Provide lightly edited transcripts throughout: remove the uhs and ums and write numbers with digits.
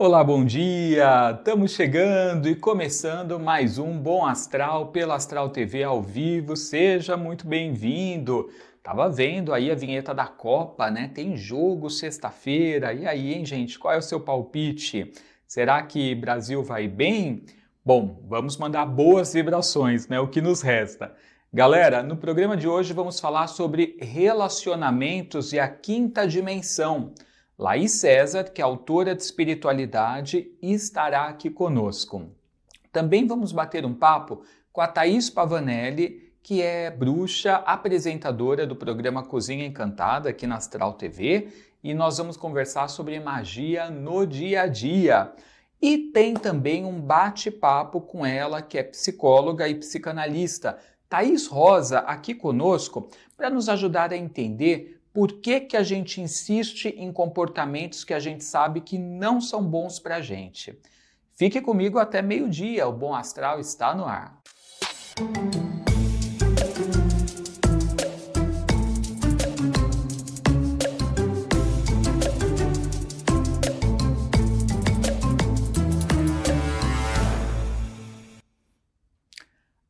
Olá, bom dia! Estamos chegando e começando mais um Bom Astral pela Astral TV ao vivo. Seja muito bem-vindo! Tava vendo aí a vinheta da Copa, né? Tem jogo sexta-feira. E aí, hein, gente? Qual é o seu palpite? Será que Brasil vai bem? Bom, vamos mandar boas vibrações, né? O que nos resta. Galera, no programa de hoje vamos falar sobre relacionamentos e a quinta dimensão. Laís César, que é autora de espiritualidade, estará aqui conosco. Também vamos bater um papo com a Thaís Pavanelli, que é bruxa, apresentadora do programa Cozinha Encantada aqui na Astral TV, e nós vamos conversar sobre magia no dia a dia. E tem também um bate-papo com ela, que é psicóloga e psicanalista, Thaís Rosa, aqui conosco, para nos ajudar a entender por que a gente insiste em comportamentos que a gente sabe que não são bons para a gente. Fique comigo até meio-dia, o Bom Astral está no ar.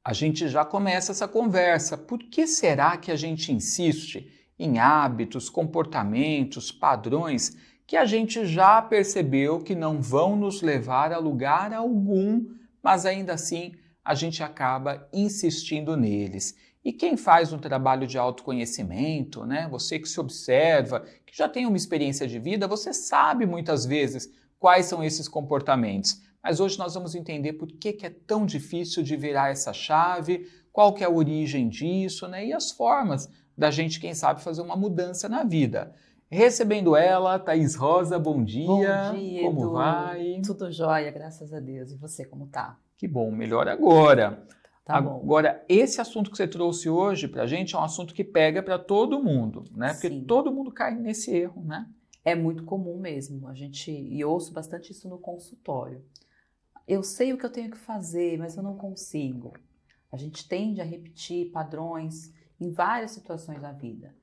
A gente já começa essa conversa. Por que será que a gente insiste em hábitos, comportamentos, padrões que a gente já percebeu que não vão nos levar a lugar algum, mas ainda assim a gente acaba insistindo neles? E quem faz um trabalho de autoconhecimento, né? Você que se observa, que já tem uma experiência de vida, você sabe muitas vezes quais são esses comportamentos. Mas hoje nós vamos entender por que é tão difícil de virar essa chave, qual que é a origem disso, né? E as formas da gente, quem sabe, fazer uma mudança na vida. Recebendo ela, Thaís Rosa, bom dia. Bom dia, Como Edu. vai? Tudo jóia, graças a Deus. E você, como tá? Que bom, melhor agora. Tá bom. Agora, esse assunto que você trouxe hoje pra gente é um assunto que pega para todo mundo, né? Porque Sim. todo mundo cai nesse erro, né? É muito comum mesmo. E ouço bastante isso no consultório. Eu sei o que eu tenho que fazer, mas eu não consigo. A gente tende a repetir padrões em várias situações da vida.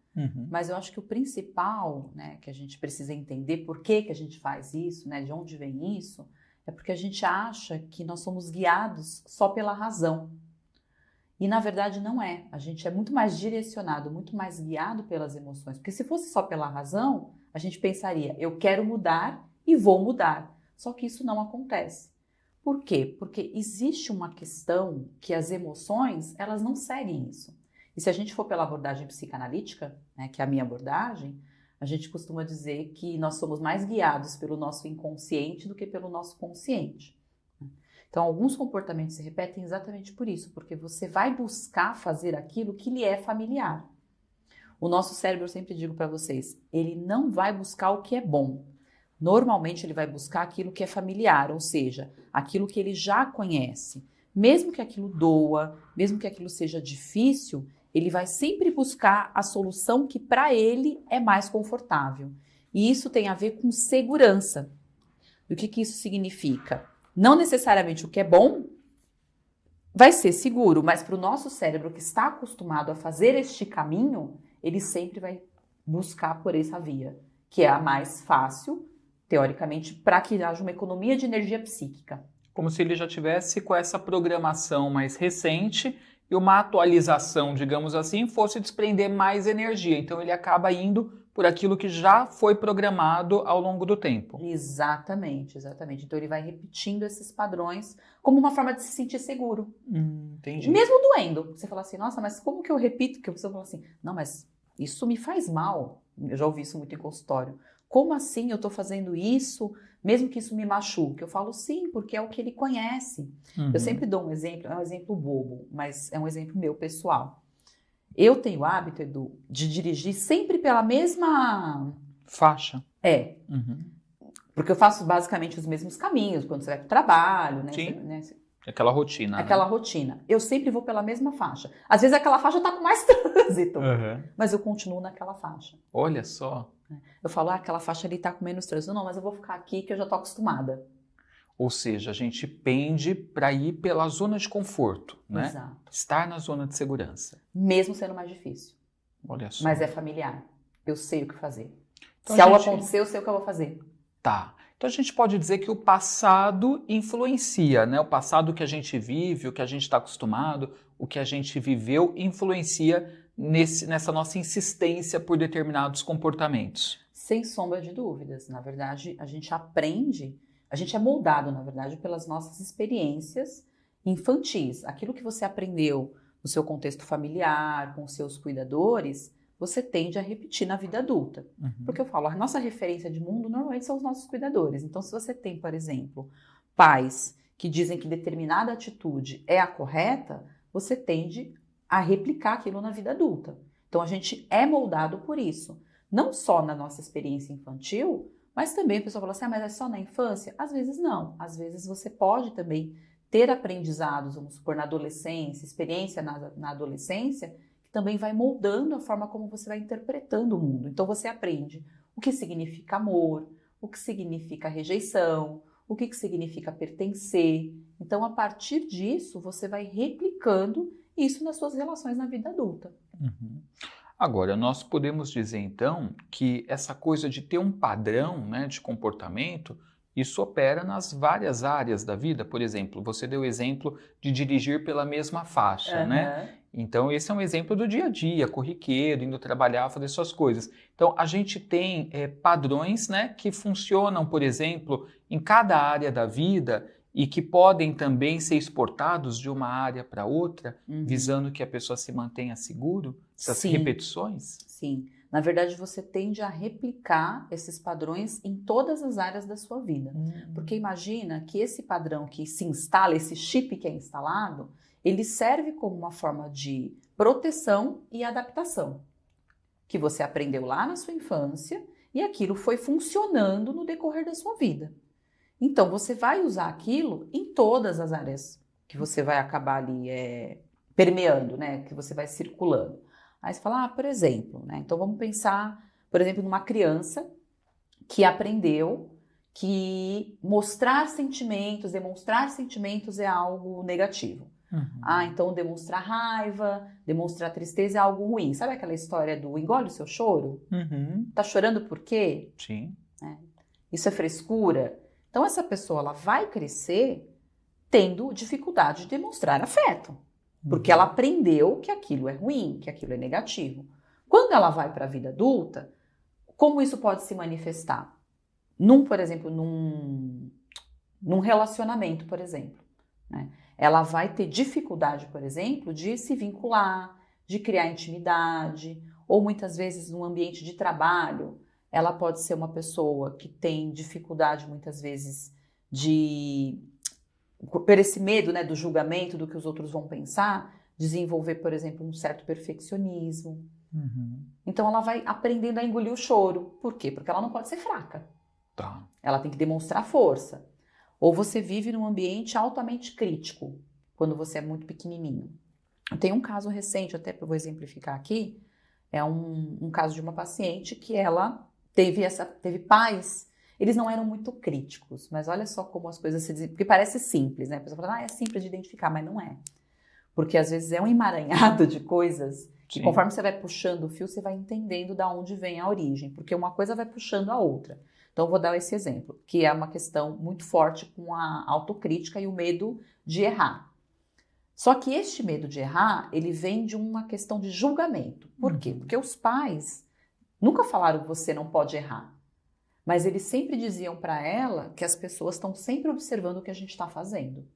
Mas eu acho que o principal, né, que a gente precisa entender por que a gente faz isso, né, de onde vem isso, é porque a gente acha que nós somos guiados só pela razão. E na verdade não é. A gente é muito mais direcionado, muito mais guiado pelas emoções. Porque se fosse só pela razão, a gente pensaria, eu quero mudar e vou mudar. Só que isso não acontece. Por quê? Porque existe uma questão que as emoções, elas não seguem isso. E se a gente for pela abordagem psicanalítica, né, que é a minha abordagem, a gente costuma dizer que nós somos mais guiados pelo nosso inconsciente do que pelo nosso consciente. Então, alguns comportamentos se repetem exatamente por isso, porque você vai buscar fazer aquilo que lhe é familiar. O nosso cérebro, eu sempre digo para vocês, ele não vai buscar o que é bom. Normalmente, ele vai buscar aquilo que é familiar, ou seja, aquilo que ele já conhece. Mesmo que aquilo doa, mesmo que aquilo seja difícil, ele vai sempre buscar a solução que para ele é mais confortável. E isso tem a ver com segurança. E o que isso significa? Não necessariamente o que é bom vai ser seguro, mas para o nosso cérebro que está acostumado a fazer este caminho, ele sempre vai buscar por essa via, que é a mais fácil, teoricamente, para que haja uma economia de energia psíquica. Como se ele já tivesse com essa programação mais recente e uma atualização, digamos assim, fosse desprender mais energia. Então ele acaba indo por aquilo que já foi programado ao longo do tempo. Exatamente, exatamente. Então ele vai repetindo esses padrões como uma forma de se sentir seguro. Entendi. Mesmo doendo. Você fala assim, nossa, mas como que eu repito? Que a pessoa fala assim, não, mas isso me faz mal. Eu já ouvi isso muito em consultório. Como assim eu estou fazendo isso, mesmo que isso me machuque? Eu falo sim, porque é o que ele conhece. Eu sempre dou um exemplo, é um exemplo bobo, mas é um exemplo meu, pessoal. Eu tenho o hábito, Edu, de dirigir sempre pela mesma faixa. Porque eu faço basicamente os mesmos caminhos, quando você vai para o trabalho, né? Sim. Você, né? Aquela rotina. Aquela rotina. Eu sempre vou pela mesma faixa. Às vezes aquela faixa está com mais trânsito, mas eu continuo naquela faixa. Olha só. Eu falo, aquela faixa ali tá com menos trânsito. Não, mas eu vou ficar aqui que eu já tô acostumada. Ou seja, a gente pende para ir pela zona de conforto, né? Exato. Estar na zona de segurança. Mesmo sendo mais difícil. Olha só. Mas é familiar. Eu sei o que fazer. Então, Se algo acontecer, eu sei o que eu vou fazer. Tá. Então a gente pode dizer que o passado influencia, né? O passado que a gente vive, o que a gente está acostumado, o que a gente viveu, influencia nessa nossa insistência por determinados comportamentos. Sem sombra de dúvidas. Na verdade, a gente aprende, a gente é moldado, na verdade, pelas nossas experiências infantis. Aquilo que você aprendeu no seu contexto familiar, com seus cuidadores, você tende a repetir na vida adulta. Porque eu falo, a nossa referência de mundo normalmente são os nossos cuidadores. Então, se você tem, por exemplo, pais que dizem que determinada atitude é a correta, você tende a replicar aquilo na vida adulta. Então, a gente é moldado por isso. Não só na nossa experiência infantil, mas também a pessoa fala assim, mas é só na infância? Às vezes não. Às vezes você pode também ter aprendizados, vamos supor, na adolescência, experiência na adolescência, que também vai moldando a forma como você vai interpretando o mundo. Então você aprende o que significa amor, o que significa rejeição, o que significa pertencer. Então, a partir disso, você vai replicando isso nas suas relações na vida adulta. Agora, nós podemos dizer então que essa coisa de ter um padrão, né, de comportamento, isso opera nas várias áreas da vida. Por exemplo, você deu o exemplo de dirigir pela mesma faixa, né? Então, esse é um exemplo do dia a dia, corriqueiro, indo trabalhar, fazer suas coisas. Então, a gente tem padrões, né, que funcionam, por exemplo, em cada área da vida e que podem também ser exportados de uma área para outra, visando que a pessoa se mantenha seguro, essas repetições? Sim. Na verdade, você tende a replicar esses padrões em todas as áreas da sua vida. Porque imagina que esse padrão que se instala, esse chip que é instalado, ele serve como uma forma de proteção e adaptação, que você aprendeu lá na sua infância e aquilo foi funcionando no decorrer da sua vida. Então, você vai usar aquilo em todas as áreas que você vai acabar ali permeando, né? Que você vai circulando. Aí você fala, por exemplo, né? Então vamos pensar, por exemplo, numa criança que aprendeu que mostrar sentimentos, demonstrar sentimentos é algo negativo. Então demonstrar raiva, demonstrar tristeza é algo ruim. Sabe aquela história do engole o seu choro? Tá chorando por quê? Sim. Isso é frescura? Então essa pessoa ela vai crescer tendo dificuldade de demonstrar afeto. Porque ela aprendeu que aquilo é ruim, que aquilo é negativo. Quando ela vai para a vida adulta, como isso pode se manifestar? Por exemplo, num relacionamento, por exemplo. Né? Ela vai ter dificuldade, por exemplo, de se vincular, de criar intimidade, ou muitas vezes no ambiente de trabalho, ela pode ser uma pessoa que tem dificuldade, muitas vezes, por esse medo, né, do julgamento, do que os outros vão pensar, desenvolver, por exemplo, um certo perfeccionismo. Então ela vai aprendendo a engolir o choro. Por quê? Porque ela não pode ser fraca. Ela tem que demonstrar força. Ou você vive num ambiente altamente crítico, quando você é muito pequenininho. Eu tenho um caso recente, até eu vou exemplificar aqui, é um caso de uma paciente que ela teve pais. Eles não eram muito críticos, mas olha só como as coisas se dizem, porque parece simples, né? A pessoa fala, é simples de identificar, mas não é. Porque às vezes é um emaranhado de coisas, e conforme você vai puxando o fio, você vai entendendo de onde vem a origem, porque uma coisa vai puxando a outra. Então eu vou dar esse exemplo, que é uma questão muito forte com a autocrítica e o medo de errar. Só que este medo de errar, ele vem de uma questão de julgamento. Por quê? Porque os pais nunca falaram que você não pode errar. Mas eles sempre diziam para ela que as pessoas estão sempre observando o que a gente está fazendo.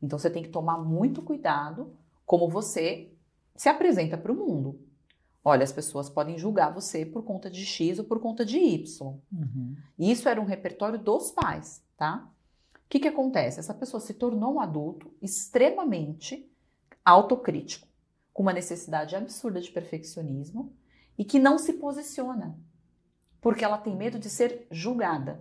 Então você tem que tomar muito cuidado como você se apresenta para o mundo. Olha, as pessoas podem julgar você por conta de X ou por conta de Y. E isso era um repertório dos pais, tá? O que acontece? Essa pessoa se tornou um adulto extremamente autocrítico, com uma necessidade absurda de perfeccionismo e que não se posiciona. Porque ela tem medo de ser julgada.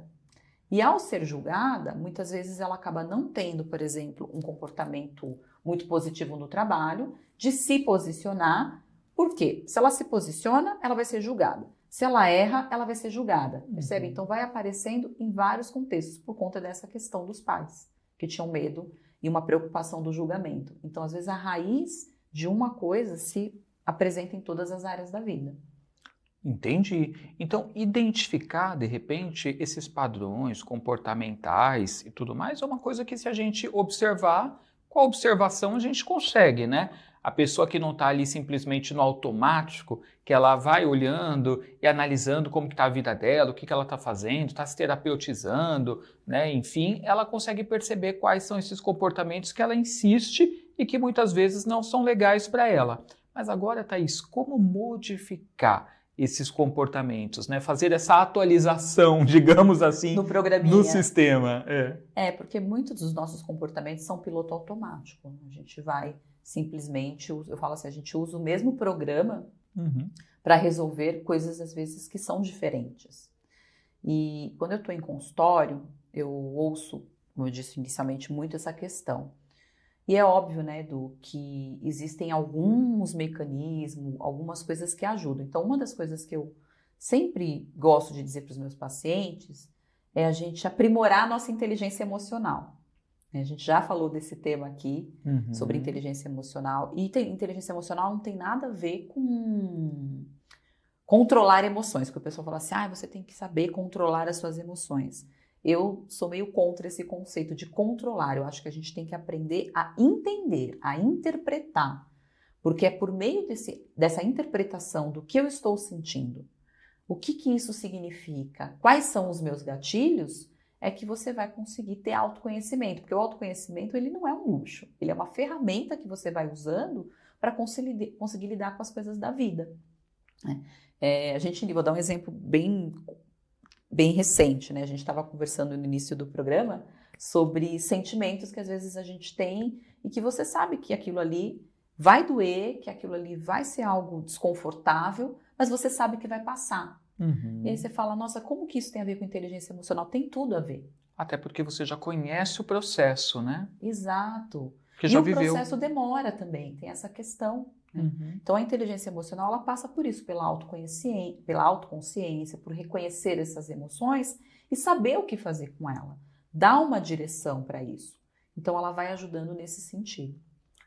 E ao ser julgada, muitas vezes ela acaba não tendo, por exemplo, um comportamento muito positivo no trabalho, de se posicionar. Por quê? Se ela se posiciona, ela vai ser julgada. Se ela erra, ela vai ser julgada. Percebe? Então vai aparecendo em vários contextos por conta dessa questão dos pais, que tinham medo e uma preocupação do julgamento. Então, às vezes, a raiz de uma coisa se apresenta em todas as áreas da vida. Entendi. Então, identificar, de repente, esses padrões comportamentais e tudo mais é uma coisa que, se a gente observar, com a observação a gente consegue, né? A pessoa que não está ali simplesmente no automático, que ela vai olhando e analisando como está a vida dela, o que ela está fazendo, está se terapeutizando, né? Enfim, ela consegue perceber quais são esses comportamentos que ela insiste e que muitas vezes não são legais para ela. Mas agora, Thaís, como modificar esses comportamentos, né? Fazer essa atualização, digamos assim, No programinha. no sistema. Porque muitos dos nossos comportamentos são piloto automático. A gente vai simplesmente, eu falo assim, a gente usa o mesmo programa para resolver coisas, às vezes, que são diferentes. E quando eu estou em consultório, eu ouço, como eu disse inicialmente, muito essa questão. E é óbvio, né, que existem alguns mecanismos, algumas coisas que ajudam. Então, uma das coisas que eu sempre gosto de dizer para os meus pacientes é a gente aprimorar a nossa inteligência emocional. A gente já falou desse tema aqui, sobre inteligência emocional. E inteligência emocional não tem nada a ver com controlar emoções, porque o pessoal fala assim, você tem que saber controlar as suas emoções. Eu sou meio contra esse conceito de controlar. Eu acho que a gente tem que aprender a entender, a interpretar. Porque é por meio dessa interpretação do que eu estou sentindo, o que isso significa, quais são os meus gatilhos, é que você vai conseguir ter autoconhecimento. Porque o autoconhecimento, ele não é um luxo. Ele é uma ferramenta que você vai usando para conseguir lidar com as coisas da vida. Vou dar um exemplo bem recente, né? A gente estava conversando no início do programa sobre sentimentos que às vezes a gente tem e que você sabe que aquilo ali vai doer, que aquilo ali vai ser algo desconfortável, mas você sabe que vai passar. E aí você fala, nossa, como que isso tem a ver com inteligência emocional? Tem tudo a ver. Até porque você já conhece o processo, né? Exato. Que já o viveu. Processo demora também, tem essa questão. Então, a inteligência emocional, ela passa por isso, pela autoconsciência, por reconhecer essas emoções e saber o que fazer com ela. Dar uma direção para isso. Então, ela vai ajudando nesse sentido.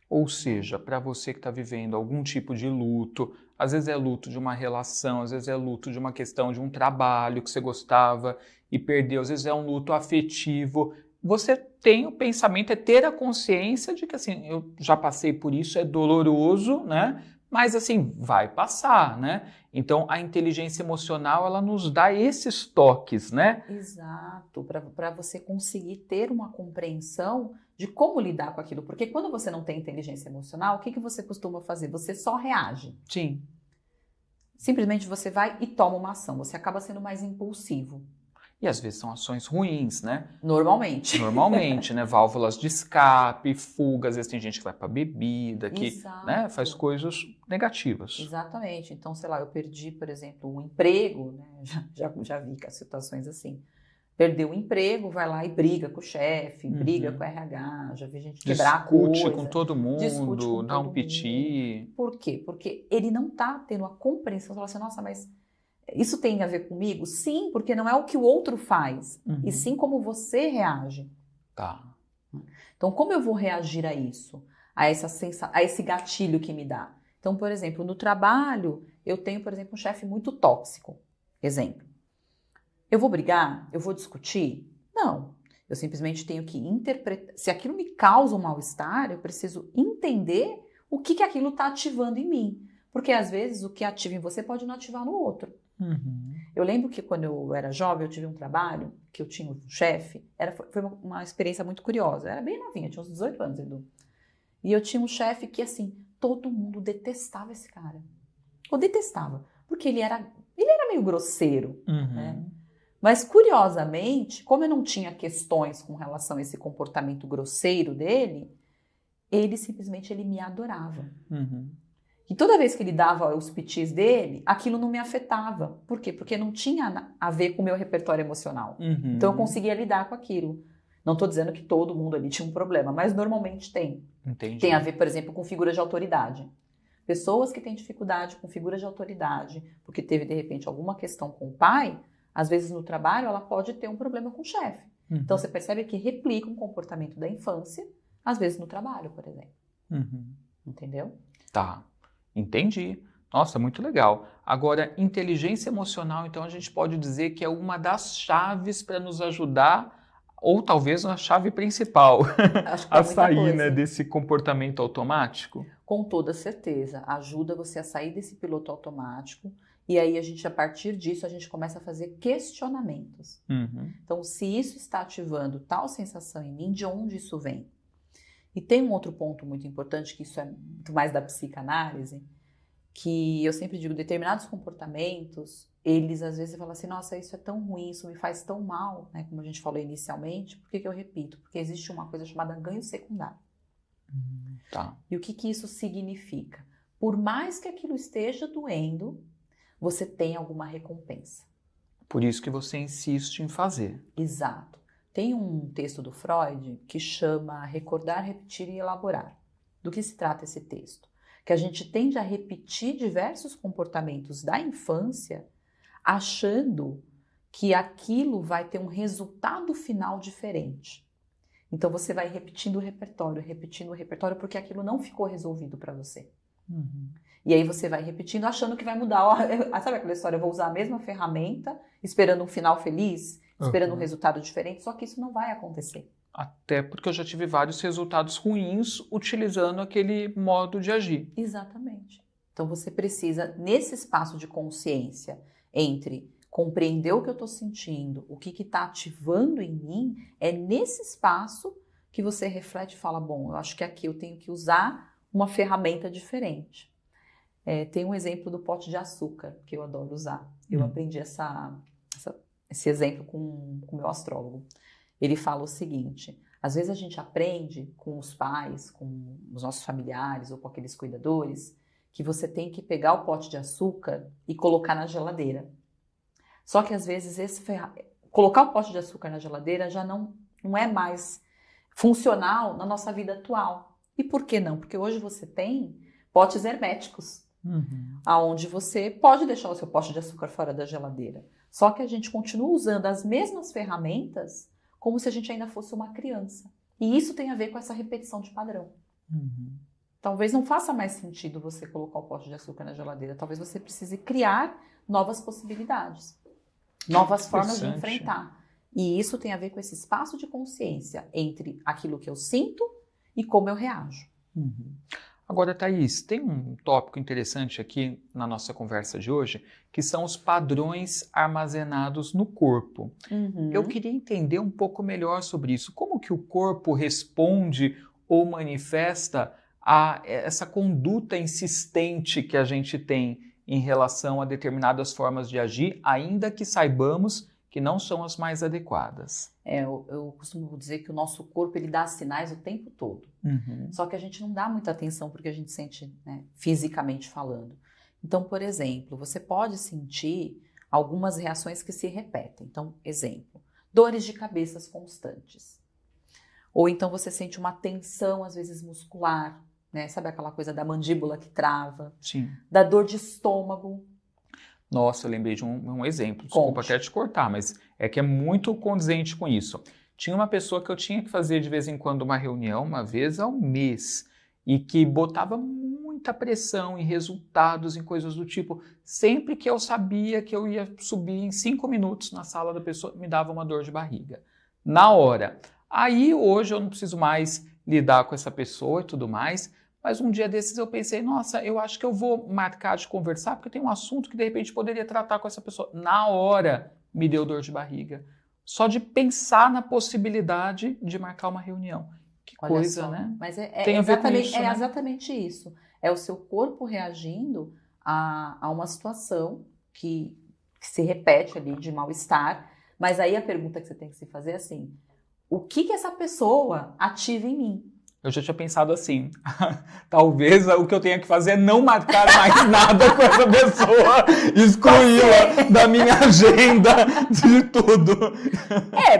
Ou seja, para você que está vivendo algum tipo de luto, às vezes é luto de uma relação, às vezes é luto de uma questão de um trabalho que você gostava e perdeu, às vezes é um luto afetivo, você tem o pensamento, é ter a consciência de que, assim, eu já passei por isso, é doloroso, né? Mas, assim, vai passar, né? Então, a inteligência emocional, ela nos dá esses toques, né? Exato, para você conseguir ter uma compreensão de como lidar com aquilo. Porque quando você não tem inteligência emocional, o que você costuma fazer? Você só reage. Sim. Simplesmente você vai e toma uma ação. Você acaba sendo mais impulsivo. E às vezes são ações ruins, né? Normalmente. Normalmente, né? Válvulas de escape, fuga, às vezes tem gente que vai para bebida, que né, faz coisas negativas. Exatamente. Então, sei lá, eu perdi, por exemplo, um emprego, né? Já vi situações assim. Perdeu o emprego, vai lá e briga com o chefe, briga com o RH, já vi gente quebrar a coisa. Discute com todo mundo, dá um piti. Por quê? Porque ele não está tendo a compreensão, fala assim, nossa, mas isso tem a ver comigo? Sim, porque não é o que o outro faz, e sim como você reage. Tá. Então, como eu vou reagir a isso? A esse gatilho que me dá? Então, por exemplo, no trabalho, eu tenho, por exemplo, um chefe muito tóxico. Exemplo. Eu vou brigar? Eu vou discutir? Não. Eu simplesmente tenho que interpretar. Se aquilo me causa um mal-estar, eu preciso entender o que aquilo está ativando em mim. Porque, às vezes, o que ativa em você pode não ativar no outro. Eu lembro que quando eu era jovem, eu tive um trabalho que eu tinha um chefe, foi uma experiência muito curiosa. Eu era bem novinha, tinha uns 18 anos, Edu. E eu tinha um chefe que, assim, todo mundo detestava esse cara. Eu detestava, porque ele era meio grosseiro, né? Mas, curiosamente, como eu não tinha questões com relação a esse comportamento grosseiro dele, ele simplesmente me adorava. E toda vez que ele dava os pitis dele, aquilo não me afetava. Por quê? Porque não tinha a ver com o meu repertório emocional. Então eu conseguia lidar com aquilo. Não estou dizendo que todo mundo ali tinha um problema, mas normalmente tem. Entendi. Tem a ver, por exemplo, com figuras de autoridade. Pessoas que têm dificuldade com figuras de autoridade, porque teve, de repente, alguma questão com o pai, às vezes no trabalho ela pode ter um problema com o chefe. Então você percebe que replica um comportamento da infância, às vezes no trabalho, por exemplo. Entendeu? Tá. Entendi. Nossa, muito legal. Agora, inteligência emocional, então a gente pode dizer que é uma das chaves para nos ajudar, ou talvez a chave principal, Acho que para a muita sair, né, coisa. desse comportamento automático? Com toda certeza, ajuda você a sair desse piloto automático e aí a gente, a partir disso, a gente começa a fazer questionamentos. Uhum. Então, se isso está ativando tal sensação em mim, de onde isso vem? E tem um outro ponto muito importante, que isso é muito mais da psicanálise, que eu sempre digo, determinados comportamentos, eles às vezes falam assim, nossa, isso é tão ruim, isso me faz tão mal, né? Como a gente falou inicialmente, por que que eu repito? Porque existe uma coisa chamada ganho secundário. Tá. E o que que isso significa? Por mais que aquilo esteja doendo, você tem alguma recompensa. Por isso que você insiste em fazer. Exato. Tem um texto do Freud que chama Recordar, Repetir e Elaborar. Do que se trata esse texto? Que a gente tende a repetir diversos comportamentos da infância, achando que aquilo vai ter um resultado final diferente. Então você vai repetindo o repertório, porque aquilo não ficou resolvido para você. Uhum. E aí você vai repetindo, achando que vai mudar. Sabe aquela história? Eu vou usar a mesma ferramenta, esperando um final feliz, esperando um resultado diferente, só que isso não vai acontecer. Até porque eu já tive vários resultados ruins utilizando aquele modo de agir. Exatamente. Então você precisa, nesse espaço de consciência, entre compreender o que eu estou sentindo, o que está ativando em mim, é nesse espaço que você reflete e fala, bom, eu acho que aqui eu tenho que usar uma ferramenta diferente. Tem um exemplo do pote de açúcar, que eu adoro usar. Eu aprendi esse exemplo com o meu astrólogo. Ele fala o seguinte, às vezes a gente aprende com os pais, com os nossos familiares ou com aqueles cuidadores, que você tem que pegar o pote de açúcar e colocar na geladeira. Só que às vezes colocar o pote de açúcar na geladeira já não é mais funcional na nossa vida atual. E por que não? Porque hoje você tem potes herméticos, onde você pode deixar o seu pote de açúcar fora da geladeira. Só que a gente continua usando as mesmas ferramentas como se a gente ainda fosse uma criança. E isso tem a ver com essa repetição de padrão. Talvez não faça mais sentido você colocar o pote de açúcar na geladeira. Talvez você precise criar novas possibilidades, novas formas de enfrentar. E isso tem a ver com esse espaço de consciência entre aquilo que eu sinto e como eu reajo. Agora, Thaís, tem um tópico interessante aqui na nossa conversa de hoje, que são os padrões armazenados no corpo. Eu queria entender um pouco melhor sobre isso. Como que o corpo responde ou manifesta a essa conduta insistente que a gente tem em relação a determinadas formas de agir, ainda que saibamos que não são as mais adequadas? Eu costumo dizer que o nosso corpo ele dá sinais o tempo todo. Só que a gente não dá muita atenção porque a gente sente, né, fisicamente falando. Então, por exemplo, você pode sentir algumas reações que se repetem. Então, exemplo, dores de cabeça constantes. Ou então você sente uma tensão, às vezes muscular, né? Sabe aquela coisa da mandíbula que trava? Sim. Da dor de estômago. Nossa, eu lembrei de um exemplo, desculpa até te cortar, mas é que é muito condizente com isso. Tinha uma pessoa que eu tinha que fazer de vez em quando uma reunião, uma vez ao mês, e que botava muita pressão em resultados, em coisas do tipo, sempre que eu sabia que eu ia subir em 5 minutos na sala da pessoa, me dava uma dor de barriga. Na hora. Aí hoje eu não preciso mais lidar com essa pessoa e tudo mais, mas um dia desses eu pensei, nossa, eu acho que eu vou marcar de conversar, porque tem um assunto que de repente poderia tratar com essa pessoa. Na hora me deu dor de barriga. Só de pensar na possibilidade de marcar uma reunião. Que Olha coisa, só, né? Mas tem a ver com isso, né? exatamente isso. É o seu corpo reagindo a uma situação que se repete ali de mal-estar. Mas aí a pergunta que você tem que se fazer é assim, o que essa pessoa ativa em mim? Eu já tinha pensado assim, talvez o que eu tenha que fazer é não marcar mais nada com essa pessoa, excluí-la da minha agenda, de tudo.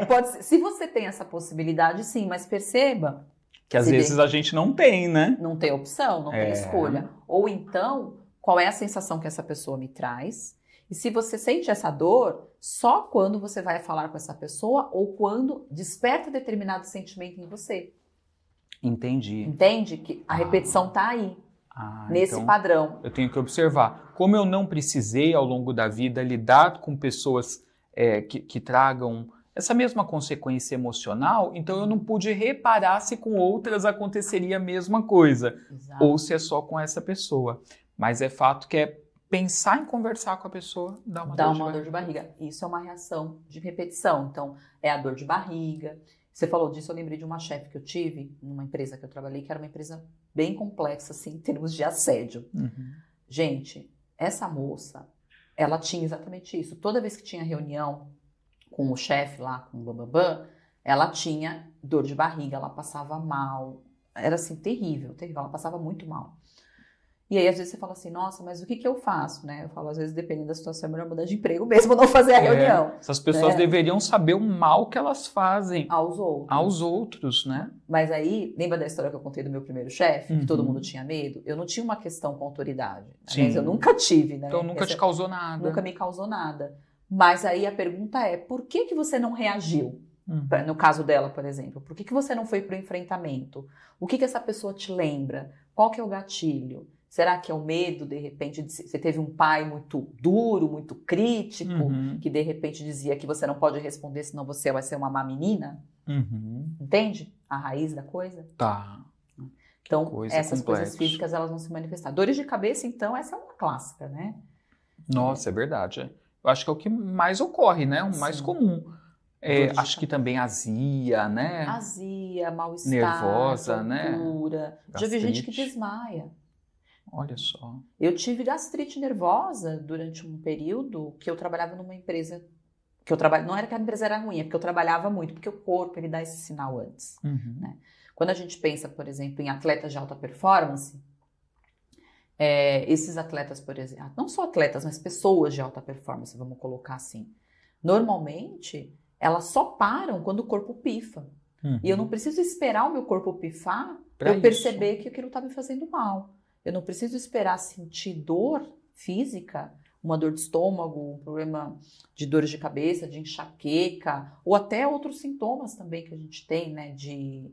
Pode ser. Se você tem essa possibilidade, sim, mas perceba... Que às vezes a gente não tem, né? Não tem opção, não tem escolha. Ou então, qual é a sensação que essa pessoa me traz? E se você sente essa dor, só quando você vai falar com essa pessoa ou quando desperta determinado sentimento em você. Entendi. Entende? Que a repetição tá aí. nesse então padrão. eu tenho que observar. Como eu não precisei, ao longo da vida, lidar com pessoas que tragam essa mesma consequência emocional, então eu não pude reparar se com outras aconteceria a mesma coisa, Exato. ou se é só com essa pessoa. Mas é fato que é pensar em conversar com a pessoa, dá uma dor de barriga. Isso é uma reação de repetição. Então, é a dor de barriga. Você falou disso, eu lembrei de uma chefe que eu tive, numa empresa que eu trabalhei, que era uma empresa bem complexa, assim, em termos de assédio. Uhum. Gente, essa moça, ela tinha exatamente isso. Toda vez que tinha reunião com o chefe lá, com o bambambam, ela tinha dor de barriga, ela passava mal. Era assim, terrível, terrível. Ela passava muito mal. E aí, às vezes, você fala assim, nossa, mas o que eu faço, né? Eu falo, às vezes, dependendo da situação, é melhor mudar de emprego mesmo, não fazer a reunião. Essas pessoas deveriam saber o mal que elas fazem aos outros, né? Mas aí, lembra da história que eu contei do meu primeiro chefe? Que todo mundo tinha medo? Eu não tinha uma questão com autoridade. Aliás, eu nunca tive, né? Então, nunca te causou nada. Nunca me causou nada. Mas aí a pergunta é, por que você não reagiu? No caso dela, por exemplo. Por que você não foi para o enfrentamento? O que essa pessoa te lembra? Qual que é o gatilho? Será que é o medo, de repente, você teve um pai muito duro, muito crítico, que de repente dizia que você não pode responder, senão você vai ser uma má menina? Entende? A raiz da coisa? Tá. Então, essas coisas físicas, elas vão se manifestar. Dores de cabeça, então, essa é uma clássica, né? Nossa, é verdade. Eu acho que é o que mais ocorre, né? O mais comum. Acho que também azia, né? Azia, mal-estar, nervosa, tontura. Né? Já vi gente que desmaia. Olha só. Eu tive gastrite nervosa durante um período que eu trabalhava numa empresa não era que a empresa era ruim, é porque eu trabalhava muito, porque o corpo ele dá esse sinal antes. Né? Quando a gente pensa, por exemplo, em atletas de alta performance, esses atletas, por exemplo, não só atletas, mas pessoas de alta performance, vamos colocar assim, normalmente elas só param quando o corpo pifa. E eu não preciso esperar o meu corpo pifar para eu perceber que aquilo está me fazendo mal. Eu não preciso esperar sentir dor física, uma dor de estômago, um problema de dores de cabeça, de enxaqueca, ou até outros sintomas também que a gente tem, né, de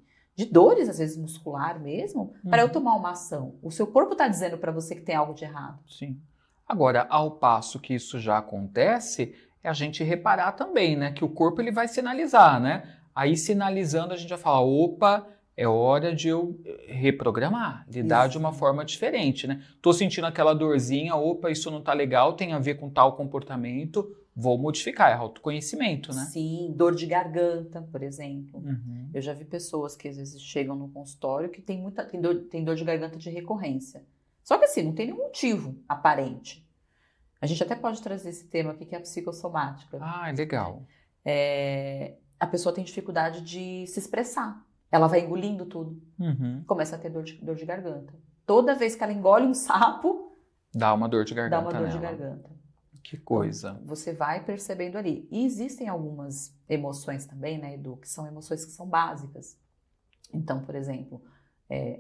dores, às vezes muscular mesmo, para eu tomar uma ação. O seu corpo está dizendo para você que tem algo de errado. Sim. Agora, ao passo que isso já acontece, é a gente reparar também, né, que o corpo ele vai sinalizar, né? Aí sinalizando a gente vai falar, opa, é hora de eu reprogramar, lidar de uma forma diferente, né? Tô sentindo aquela dorzinha, opa, isso não tá legal, tem a ver com tal comportamento, vou modificar, é autoconhecimento, né? Sim, dor de garganta, por exemplo. Eu já vi pessoas que às vezes chegam no consultório que tem dor de garganta de recorrência. Só que assim, não tem nenhum motivo aparente. A gente até pode trazer esse tema aqui que é a psicossomática. Ah, é legal. A pessoa tem dificuldade de se expressar. Ela vai engolindo tudo. Começa a ter dor de garganta. Toda vez que ela engole um sapo, dá uma dor de garganta. Dá uma dor de garganta. Que coisa. Então, você vai percebendo ali. E existem algumas emoções também, né, Edu, que são emoções que são básicas. Então, por exemplo,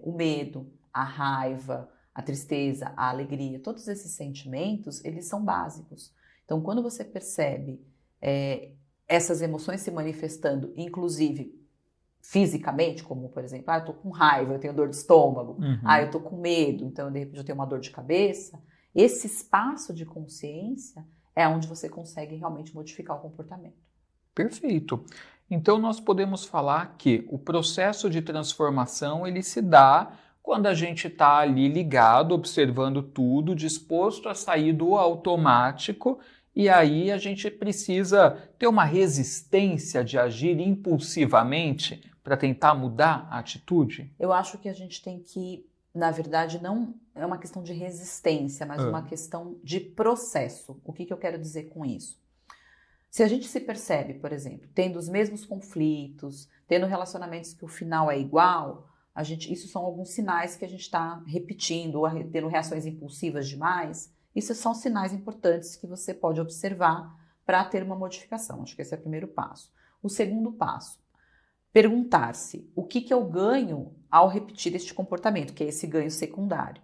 o medo, a raiva, a tristeza, a alegria, todos esses sentimentos, eles são básicos. Então, quando você percebe essas emoções se manifestando, inclusive fisicamente, como por exemplo, eu tô com raiva, eu tenho dor de estômago, eu tô com medo, então de repente eu tenho uma dor de cabeça, esse espaço de consciência é onde você consegue realmente modificar o comportamento. Perfeito. Então nós podemos falar que o processo de transformação ele se dá quando a gente está ali ligado, observando tudo, disposto a sair do automático. E aí a gente precisa ter uma resistência de agir impulsivamente para tentar mudar a atitude? Eu acho que a gente tem que, na verdade, não é uma questão de resistência, mas uma questão de processo. O que eu quero dizer com isso? Se a gente se percebe, por exemplo, tendo os mesmos conflitos, tendo relacionamentos que o final é igual, isso são alguns sinais que a gente está repetindo ou tendo reações impulsivas demais. Isso são sinais importantes que você pode observar para ter uma modificação. Acho que esse é o primeiro passo. O segundo passo, perguntar-se o que eu ganho ao repetir este comportamento, que é esse ganho secundário.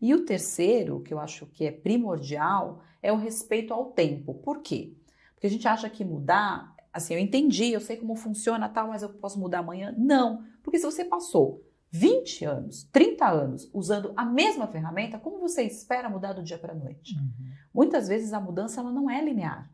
E o terceiro, que eu acho que é primordial, é o respeito ao tempo. Por quê? Porque a gente acha que mudar, assim, eu entendi, eu sei como funciona tal, mas eu posso mudar amanhã? Não, porque se você passou 20 anos, 30 anos usando a mesma ferramenta, como você espera mudar do dia para a noite? Muitas vezes a mudança ela não é linear.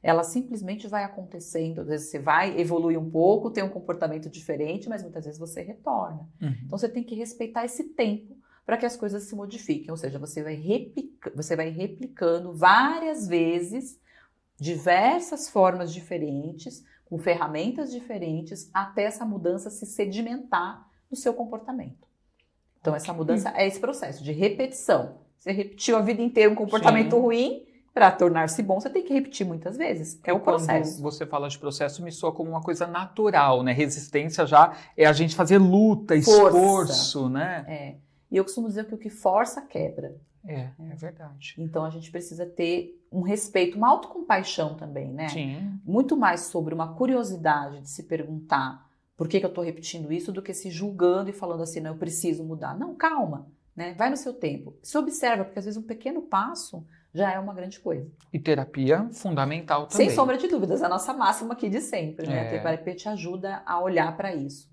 Ela simplesmente vai acontecendo, às vezes você vai evoluir um pouco, tem um comportamento diferente, mas muitas vezes você retorna. Então você tem que respeitar esse tempo para que as coisas se modifiquem, ou seja, você vai replicando várias vezes, diversas formas diferentes, com ferramentas diferentes, até essa mudança se sedimentar no seu comportamento. Então essa mudança é esse processo de repetição. Você repetiu a vida inteira um comportamento ruim, para tornar-se bom, você tem que repetir muitas vezes. É o processo. Quando você fala de processo, me soa como uma coisa natural, né? Resistência já é a gente fazer luta, esforço, né? E eu costumo dizer que o que força, quebra. É verdade. Então, a gente precisa ter um respeito, uma autocompaixão também, né? Sim. Muito mais sobre uma curiosidade de se perguntar por que eu estou repetindo isso, do que se julgando e falando assim, não, eu preciso mudar. Não, calma, né? Vai no seu tempo. Se observa, porque às vezes um pequeno passo já é uma grande coisa. E terapia fundamental também. Sem sombra de dúvidas, a nossa máxima aqui de sempre, né? A terapia te ajuda a olhar para isso.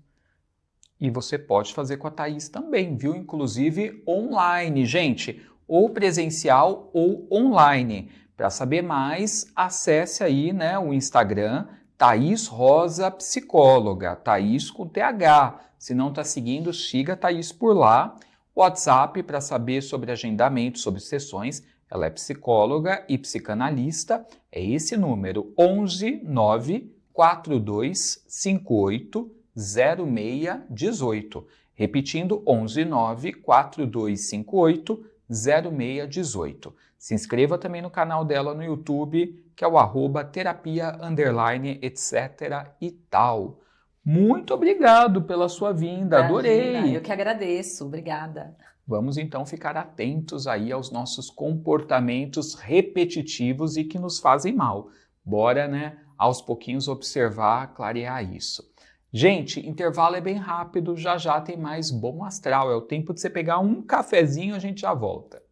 E você pode fazer com a Thaís também, viu? Inclusive online, gente, ou presencial ou online. Para saber mais, acesse aí, né, o Instagram Thaís Rosa Psicóloga, Thaís com TH. Se não está seguindo, siga a Thaís por lá. WhatsApp para saber sobre agendamento, sobre sessões. Ela é psicóloga e psicanalista. É esse número, 11 9 42 58 0618. Repetindo, 11 9 42 58 0618. Se inscreva também no canal dela no YouTube, que é o @terapia_, etc. e tal. Muito obrigado pela sua vinda, adorei! Eu que agradeço, obrigada. Vamos então ficar atentos aí aos nossos comportamentos repetitivos e que nos fazem mal. Bora, né, aos pouquinhos observar, clarear isso. Gente, intervalo é bem rápido, já já tem mais Bom Astral. É o tempo de você pegar um cafezinho, a gente já volta.